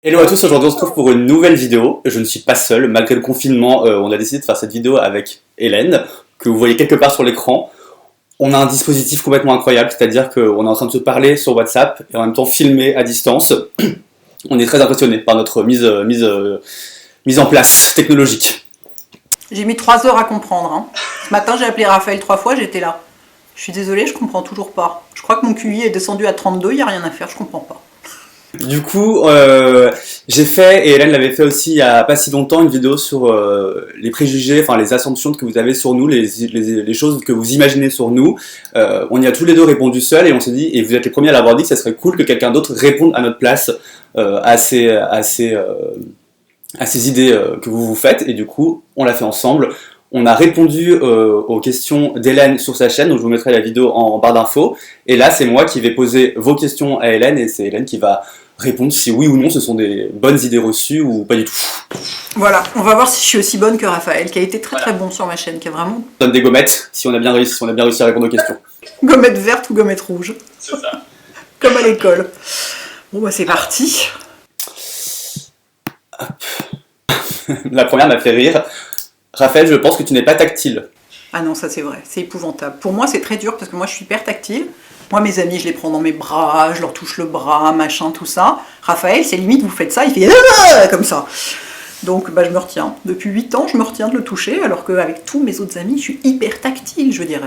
Hello à tous, aujourd'hui on se retrouve pour une nouvelle vidéo. Je ne suis pas seul, malgré le confinement, on a décidé de faire cette vidéo avec Hélène, que vous voyez quelque part sur l'écran. On a un dispositif complètement incroyable, c'est-à-dire qu'on est en train de se parler sur WhatsApp et en même temps filmer à distance. On est très impressionné par notre mise en place technologique. J'ai mis 3 heures à comprendre. Hein. Ce matin, j'ai appelé Raphaël 3 fois, j'étais là. Je suis désolée, je comprends toujours pas. Je crois que mon QI est descendu à 32, il n'y a rien à faire, je comprends pas. Du coup, j'ai fait, et Hélène l'avait fait aussi il n'y a pas si longtemps, une vidéo sur les préjugés, enfin les assumptions que vous avez sur nous, les choses que vous imaginez sur nous. On y a tous les deux répondu seuls et on s'est dit, et vous êtes les premiers à l'avoir dit, que ça serait cool que quelqu'un d'autre réponde à notre place à ces idées que vous vous faites. Et du coup, on l'a fait ensemble. On a répondu aux questions d'Hélène sur sa chaîne, donc je vous mettrai la vidéo en barre d'infos. Et là, c'est moi qui vais poser vos questions à Hélène, et c'est Hélène qui va répondre si oui ou non ce sont des bonnes idées reçues ou pas du tout. Voilà, on va voir si je suis aussi bonne que Raphaël, qui a été très bon sur ma chaîne, qui a vraiment... On donne des gommettes si on a bien réussi à répondre aux questions. Gommette verte ou gommette rouge. C'est ça. Comme à l'école. Bon bah c'est parti. La première m'a fait rire. Raphaël, je pense que tu n'es pas tactile. Ah non, ça c'est vrai, c'est épouvantable. Pour moi c'est très dur parce que moi je suis hyper tactile. Moi mes amis je les prends dans mes bras, je leur touche le bras, machin, tout ça. Raphaël c'est limite vous faites ça, il fait comme ça. Donc bah, je me retiens. Depuis 8 ans je me retiens de le toucher alors qu'avec tous mes autres amis je suis hyper tactile, je veux dire.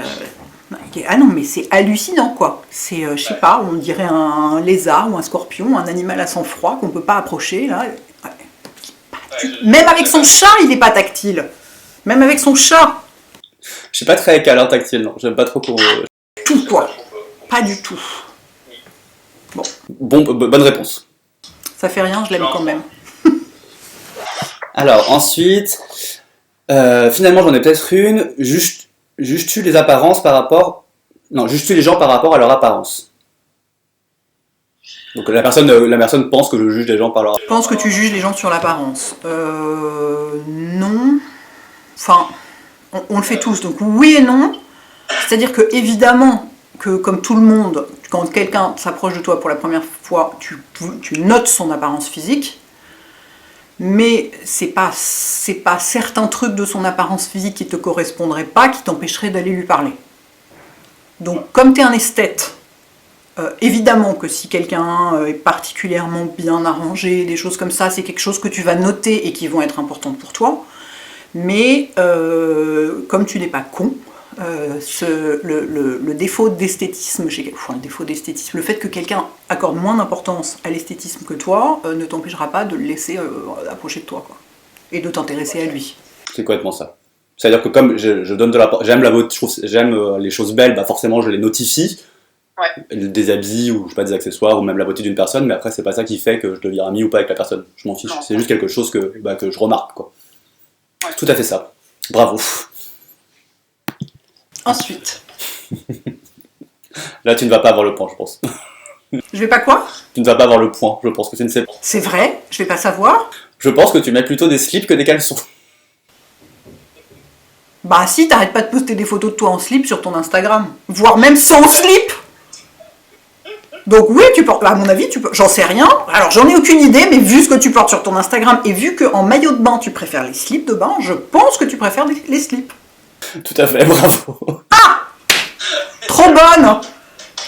Ah non mais c'est hallucinant quoi. C'est, je sais pas, on dirait un lézard ou un scorpion, un animal à sang froid qu'on peut pas approcher là. Même avec son chat il est pas tactile. Même avec son chat. Je suis pas très câlin tactile, non. J'aime pas trop pour... Tout quoi. Pas du tout. Bon, bonne réponse. Ça fait rien, je l'aime quand même. Alors ensuite, finalement j'en ai peut-être une. Juges-tu les apparences par rapport... Non, juges-tu les gens par rapport à leur apparence? Donc la personne pense que je juge les gens par leur apparence. Je pense que tu juges les gens sur l'apparence. Non. Enfin, on le fait tous, donc oui et non. C'est-à-dire que évidemment que comme tout le monde, quand quelqu'un s'approche de toi pour la première fois, tu notes son apparence physique, mais c'est pas certains trucs de son apparence physique qui te correspondraient pas qui t'empêcheraient d'aller lui parler. Donc comme tu es un esthète, évidemment que si quelqu'un est particulièrement bien arrangé, des choses comme ça, c'est quelque chose que tu vas noter et qui vont être importantes pour toi. Mais comme tu n'es pas con, le défaut d'esthétisme, le fait que quelqu'un accorde moins d'importance à l'esthétisme que toi, ne t'empêchera pas de le laisser approcher de toi, quoi, et de t'intéresser à lui. C'est complètement ça. C'est-à-dire que comme je donne de la... J'aime les choses belles, bah forcément je les notifie. Ouais. Des habits ou je sais pas, des accessoires ou même la beauté d'une personne, mais après c'est pas ça qui fait que je deviens ami ou pas avec la personne. Je m'en fiche. C'est juste quelque chose que je remarque, quoi. Ouais. Tout à fait ça. Bravo. Ensuite. Là tu ne vas pas avoir le point, je pense. Je vais pas quoi? Tu ne vas pas avoir le point, je pense que c'est une séquence. C'est vrai? Je vais pas savoir? Je pense que tu mets plutôt des slips que des caleçons. Bah si, t'arrêtes pas de poster des photos de toi en slip sur ton Instagram. Voire même sans slip. Donc oui, tu portes, à mon avis, j'en sais rien. Alors j'en ai aucune idée, mais vu ce que tu portes sur ton Instagram et vu qu'en maillot de bain tu préfères les slips de bain, je pense que tu préfères les slips. Tout à fait, bravo. Ah! Trop bonne!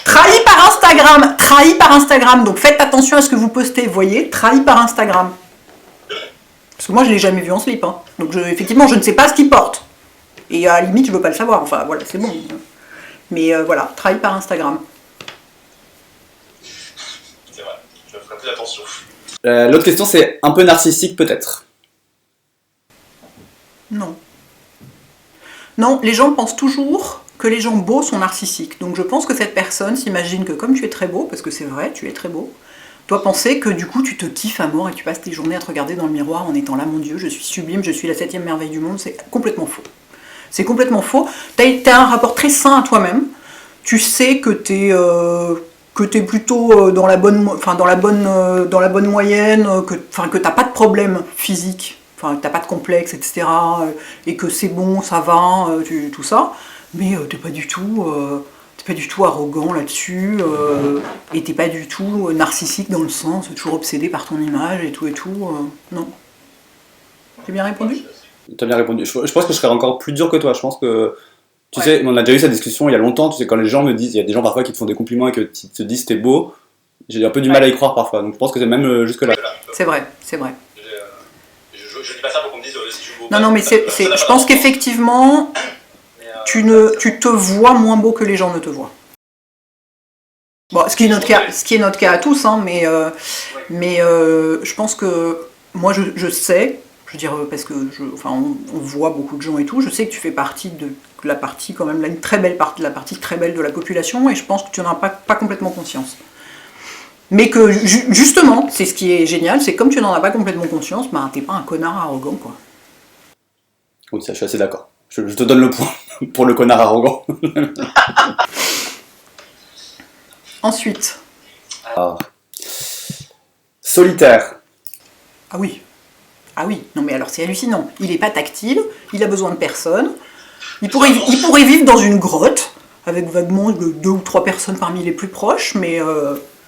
Trahi par Instagram, donc faites attention à ce que vous postez, voyez, trahi par Instagram. Parce que moi je l'ai jamais vu en slip, hein. Donc effectivement je ne sais pas ce qu'il porte. Et à la limite je veux pas le savoir, enfin voilà, c'est bon. Mais voilà, trahi par Instagram. C'est vrai, je ferai plus attention. L'autre question c'est un peu narcissique peut-être. Non. Non, les gens pensent toujours que les gens beaux sont narcissiques. Donc je pense que cette personne s'imagine que comme tu es très beau, parce que c'est vrai, tu es très beau, doit penser que du coup tu te kiffes à mort et tu passes tes journées à te regarder dans le miroir en étant là, mon Dieu, je suis sublime, je suis la 7e merveille du monde. C'est complètement faux. C'est complètement faux. T'as un rapport très sain à toi-même. Tu sais que t'es plutôt dans la bonne moyenne, que t'as pas de problème physique. Enfin, t'as pas de complexe, etc. Et que c'est bon, ça va, tout ça. Mais t'es pas du tout pas du tout arrogant là-dessus, et t'es pas du tout narcissique dans le sens, toujours obsédé par ton image et tout, non. J'ai bien répondu? T'as bien répondu. Je pense que je serais encore plus dur que toi. Je pense que, tu sais, on a déjà eu cette discussion il y a longtemps. Tu sais, quand les gens me disent, il y a des gens parfois qui te font des compliments et que tu te disent t'es beau, j'ai un peu du mal à y croire parfois. Donc je pense que c'est même jusque-là. C'est vrai, c'est vrai. Je dis pas ça pour qu'on me dise si je suis beau. Non, mais je pense qu'effectivement, tu te vois moins beau que les gens ne te voient. Bon, ce qui est notre cas à tous, hein, mais je pense que moi je sais, je veux dire, parce que on voit beaucoup de gens et tout, je sais que tu fais partie de la partie quand même, une très belle partie, la partie très belle de la population, et je pense que tu n'en as pas complètement conscience. Mais que justement, c'est ce qui est génial, c'est comme tu n'en as pas complètement conscience, bah t'es pas un connard arrogant, quoi. Oui, ça, je suis assez d'accord. Je te donne le point pour le connard arrogant. Ensuite. Alors. Solitaire. Ah oui. Ah oui, non mais alors c'est hallucinant. Il n'est pas tactile, il a besoin de personne. Il pourrait vivre dans une grotte, avec vaguement 2 ou 3 personnes parmi les plus proches, mais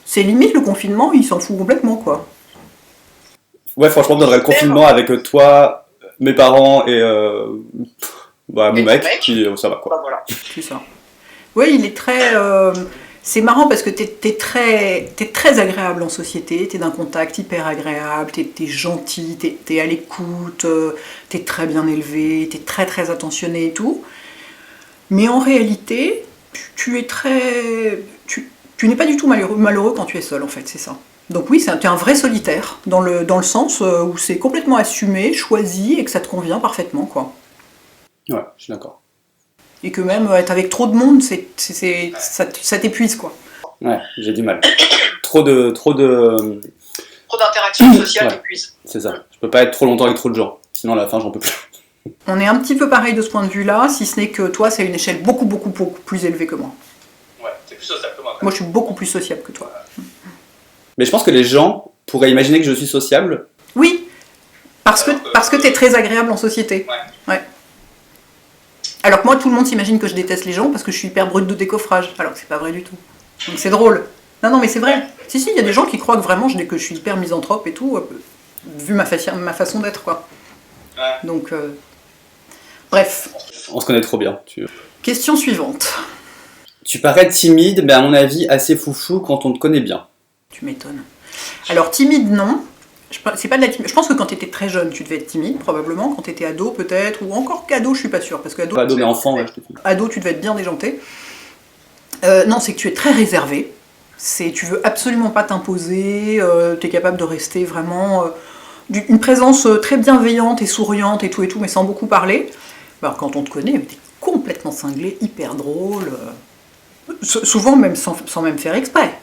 c'est limite le confinement, il s'en fout complètement, quoi. Ouais, franchement, on donnerait le confinement avec toi, mes parents et mon mec, puis ça va, quoi. Bah, voilà. C'est ça. Oui, il est très... c'est marrant parce que t'es très agréable en société, t'es d'un contact hyper agréable, t'es gentil, t'es à l'écoute, t'es très bien élevé, t'es très très attentionné et tout. Mais en réalité, tu es très... Tu n'es pas du tout malheureux quand tu es seul, en fait, c'est ça. Donc oui, t'es un vrai solitaire, dans le sens où c'est complètement assumé, choisi, et que ça te convient parfaitement, quoi. Ouais, je suis d'accord. Et que même être avec trop de monde, ça t'épuise, quoi. Ouais, j'ai du mal. Trop d'interactions sociales t'épuise. C'est ça. Je peux pas être trop longtemps avec trop de gens. Sinon, à la fin, j'en peux plus. On est un petit peu pareil de ce point de vue-là, si ce n'est que toi, c'est une échelle beaucoup plus élevée que moi. Ouais, t'es plus sociable que moi. Moi, je suis beaucoup plus sociable que toi. Mais je pense que les gens pourraient imaginer que je suis sociable. Oui, parce que t'es très agréable en société. Ouais. Alors que moi, tout le monde s'imagine que je déteste les gens parce que je suis hyper brute de décoffrage. Alors que c'est pas vrai du tout. Donc c'est drôle. Non, mais c'est vrai. Si, il y a des gens qui croient que vraiment que je suis hyper misanthrope et tout, vu ma façon d'être, quoi. Ouais. Donc, bref. On se connaît trop bien. Question suivante. Tu parais timide, mais à mon avis assez foufou quand on te connaît bien. Tu m'étonnes. Alors timide, non. C'est pas de la timide. Je pense que quand tu étais très jeune, tu devais être timide, probablement. Quand tu étais ado, peut-être. Ou encore qu'ado, je suis pas sûre. Parce que Pas ado, mais enfant, ouais, j'étais timide. Ado, tu devais être bien déjanté. Non, c'est que tu es très réservé. Tu veux absolument pas t'imposer. Tu es capable de rester vraiment... une présence très bienveillante et souriante et tout, mais sans beaucoup parler. Alors quand on te connaît, tu es complètement cinglé, hyper drôle. Souvent même sans même faire exprès.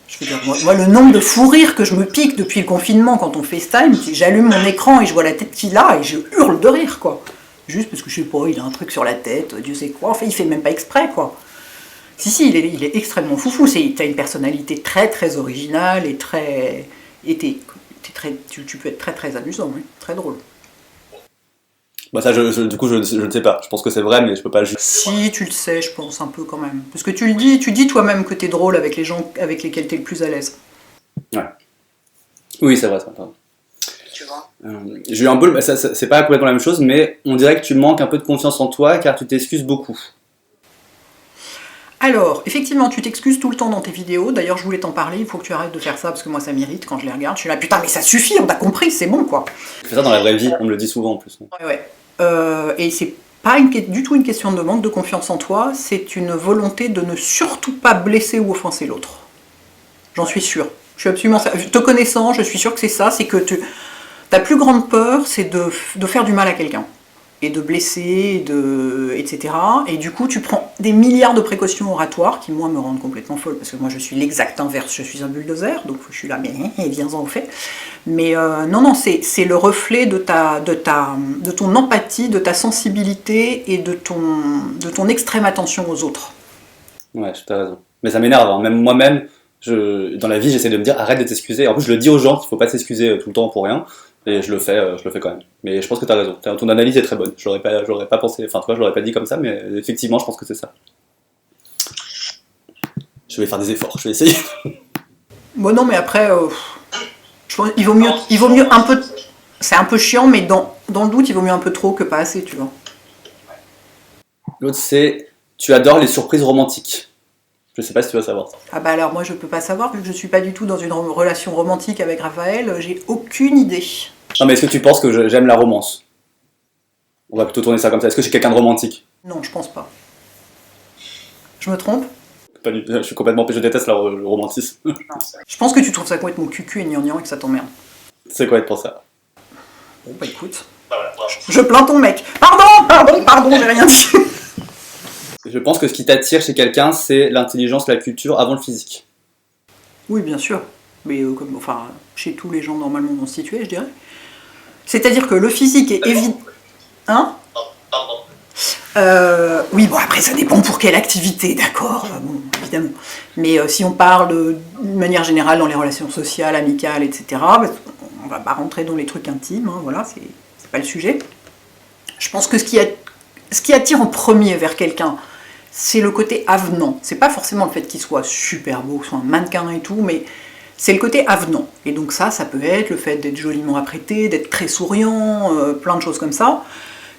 Je veux dire, moi, le nombre de fous rires que je me pique depuis le confinement quand on FaceTime, j'allume mon écran et je vois la tête qu'il a et je hurle de rire, quoi. Juste parce que je sais pas, il a un truc sur la tête, Dieu sait quoi. Enfin, il fait même pas exprès, quoi. Si, il est extrêmement foufou. T'as une personnalité très très originale et très... tu peux être très très amusant, oui. Très drôle. Bah ça, du coup, je ne sais pas. Je pense que c'est vrai, mais je peux pas le juger. Si, tu le sais, je pense, un peu quand même. Parce que tu dis toi-même que t'es drôle avec les gens avec lesquels t'es le plus à l'aise. Ouais. Oui, c'est vrai, ça. Tu vois. J'ai eu un peu... c'est pas complètement la même chose, mais on dirait que tu manques un peu de confiance en toi, car tu t'excuses beaucoup. Alors, effectivement, tu t'excuses tout le temps dans tes vidéos. D'ailleurs, je voulais t'en parler, il faut que tu arrêtes de faire ça, parce que moi, ça m'irrite quand je les regarde. Je suis là, putain, mais ça suffit, on t'a compris, c'est bon, quoi. Je fais ça dans la vraie vie, on me le dit souvent, en plus. Ouais. Et c'est pas du tout une question de manque de confiance en toi, c'est une volonté de ne surtout pas blesser ou offenser l'autre. J'en suis sûre. Je suis absolument... Te connaissant, je suis sûre que c'est ça, c'est que ta plus grande peur, c'est de faire du mal à quelqu'un. Et de blesser, etc. Et du coup, tu prends des milliards de précautions oratoires qui, moi, me rendent complètement folle, parce que moi, je suis l'exact inverse, je suis un bulldozer, donc je suis là, mais viens-en au fait. Mais non, c'est le reflet de ton empathie, de ta sensibilité et de ton extrême attention aux autres. Ouais, tu as raison. Mais ça m'énerve, hein. Même moi-même, dans la vie, j'essaie de me dire, arrête de t'excuser. En plus, je le dis aux gens qu'il faut pas s'excuser tout le temps pour rien. Et je le fais quand même. Mais je pense que tu as raison. Ton analyse est très bonne. J'aurais pas pensé, enfin, toi, je l'aurais pas dit comme ça, mais effectivement, je pense que c'est ça. Je vais faire des efforts, je vais essayer. Bon non, mais après, je pense, il vaut mieux un peu... C'est un peu chiant, mais dans le doute, il vaut mieux un peu trop que pas assez, tu vois. L'autre, c'est tu adores les surprises romantiques. Je sais pas si tu vas savoir ça. Ah bah alors moi je peux pas savoir, vu que je suis pas du tout dans une relation romantique avec Raphaël, j'ai aucune idée. Non, mais est-ce que tu penses que j'aime la romance? On va plutôt tourner ça comme ça. Est-ce que je suis quelqu'un de romantique? Non, je pense pas. Je me trompe? Pas du tout. Je suis complètement... Je déteste le romantisme. Je pense que tu trouves ça complètement cucu et gnangnan et que ça t'emmerde. C'est quoi être pour ça? Bon bah écoute, Bah voilà, bravo. je plains ton mec. Pardon, j'ai rien dit. Je pense que ce qui t'attire chez quelqu'un, c'est l'intelligence, la culture avant le physique. Oui, bien sûr. Mais enfin, chez tous les gens normalement constitués, je dirais. C'est-à-dire que le physique est évident. Hein? Pardon. Oui, bon, après, ça dépend pour quelle activité, d'accord, bon, évidemment. Mais si on parle d'une manière générale dans les relations sociales, amicales, etc., bah, on va pas rentrer dans les trucs intimes, hein, voilà, c'est pas le sujet. Je pense que ce qui attire en premier vers quelqu'un, c'est le côté avenant. C'est pas forcément le fait qu'il soit super beau, soit un mannequin et tout, mais c'est le côté avenant. Et donc ça peut être le fait d'être joliment apprêté, d'être très souriant, plein de choses comme ça.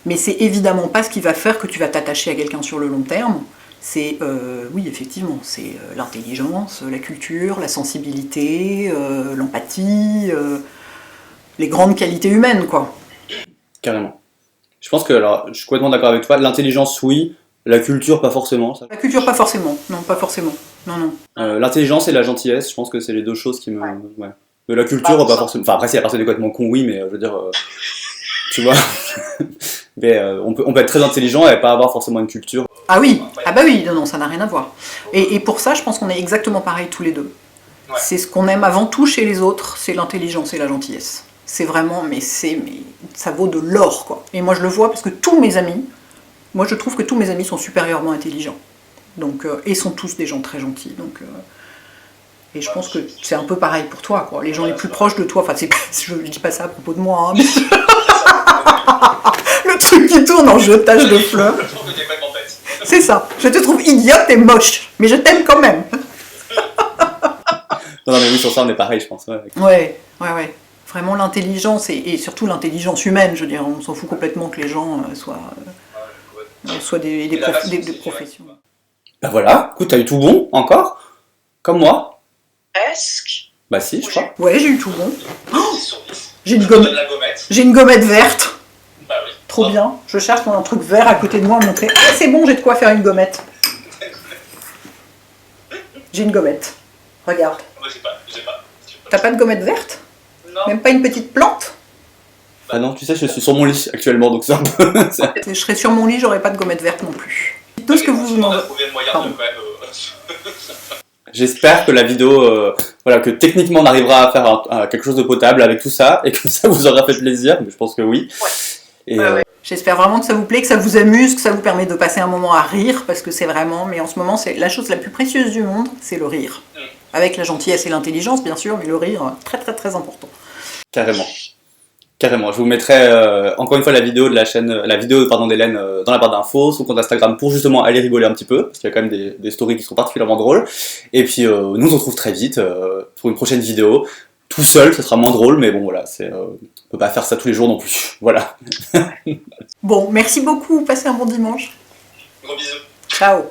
Mais c'est évidemment pas ce qui va faire que tu vas t'attacher à quelqu'un sur le long terme. C'est, oui, effectivement, c'est l'intelligence, la culture, la sensibilité, l'empathie, les grandes qualités humaines, quoi. Carrément. Je pense que, alors, je suis complètement d'accord avec toi. L'intelligence, oui. La culture, pas forcément. Ça. La culture, pas forcément. Non, pas forcément. Non. L'intelligence et la gentillesse, je pense que c'est les deux choses qui me... Ouais. Mais la culture, pas forcément... Enfin, après, si la personne est complètement con, oui, mais je veux dire... tu vois. Mais on peut être très intelligent et pas avoir forcément une culture. Ah oui, ah bah oui, non, ça n'a rien à voir. Et pour ça, je pense qu'on est exactement pareil tous les deux. Ouais. C'est ce qu'on aime avant tout chez les autres, c'est l'intelligence et la gentillesse. C'est vraiment, mais ça vaut de l'or, quoi. Et moi, je le vois parce que tous mes amis, moi, je trouve que tous mes amis sont supérieurement intelligents. Donc, et sont tous des gens très gentils. Donc, et je pense que c'est un peu pareil pour toi, quoi. Les gens les plus proches de toi, enfin, je dis pas ça à propos de moi, hein, mais... Le truc qui tourne en jetage de fleurs. Je trouve que t'es complètement bête. C'est ça. Je te trouve idiote et moche, mais je t'aime quand même. Non, mais oui, sur ça, on est pareil, je pense. Ouais. Ouais. Vraiment l'intelligence et surtout l'intelligence humaine, je veux dire, on s'en fout complètement que les gens soient des professions. Bah voilà, écoute, t'as eu tout bon, encore. Comme moi. Presque. Bah si, je crois. Ouais, j'ai eu tout bon. 10 sur 10. J'ai une Je te donne gommette. la gommette. J'ai une gommette verte. Bah oui. Trop bien. Je cherche dans un truc vert à côté de moi à montrer. Ah, c'est bon, j'ai de quoi faire une gommette. J'ai une gommette. Regarde. Moi j'ai pas. T'as pas de gommette verte? Non. Même pas une petite plante? Ah non, tu sais, je suis sur mon lit actuellement, donc c'est un peu... Je serais sur mon lit, j'aurais pas de gommette verte non plus. Dites-nous ce que vous On a demandez. trouvé le moyen Pardon. de quand même. J'espère que la vidéo, voilà, que techniquement on arrivera à faire quelque chose de potable avec tout ça, et que ça vous aura fait plaisir, mais je pense que oui. Ouais. Et, Ouais. J'espère vraiment que ça vous plaît, que ça vous amuse, que ça vous permet de passer un moment à rire, parce que c'est vraiment, mais en ce moment, c'est la chose la plus précieuse du monde, c'est le rire. Avec la gentillesse et l'intelligence, bien sûr, mais le rire, très très très important. Carrément. Carrément. Je vous mettrai encore une fois la vidéo de la chaîne, d'Hélène dans la barre d'infos, son compte Instagram pour justement aller rigoler un petit peu, parce qu'il y a quand même des stories qui sont particulièrement drôles. Et puis nous on se retrouve très vite pour une prochaine vidéo. Tout seul, ça sera moins drôle, mais bon voilà, on peut pas faire ça tous les jours non plus. Voilà. Bon, merci beaucoup, passez un bon dimanche. Gros bisous. Ciao.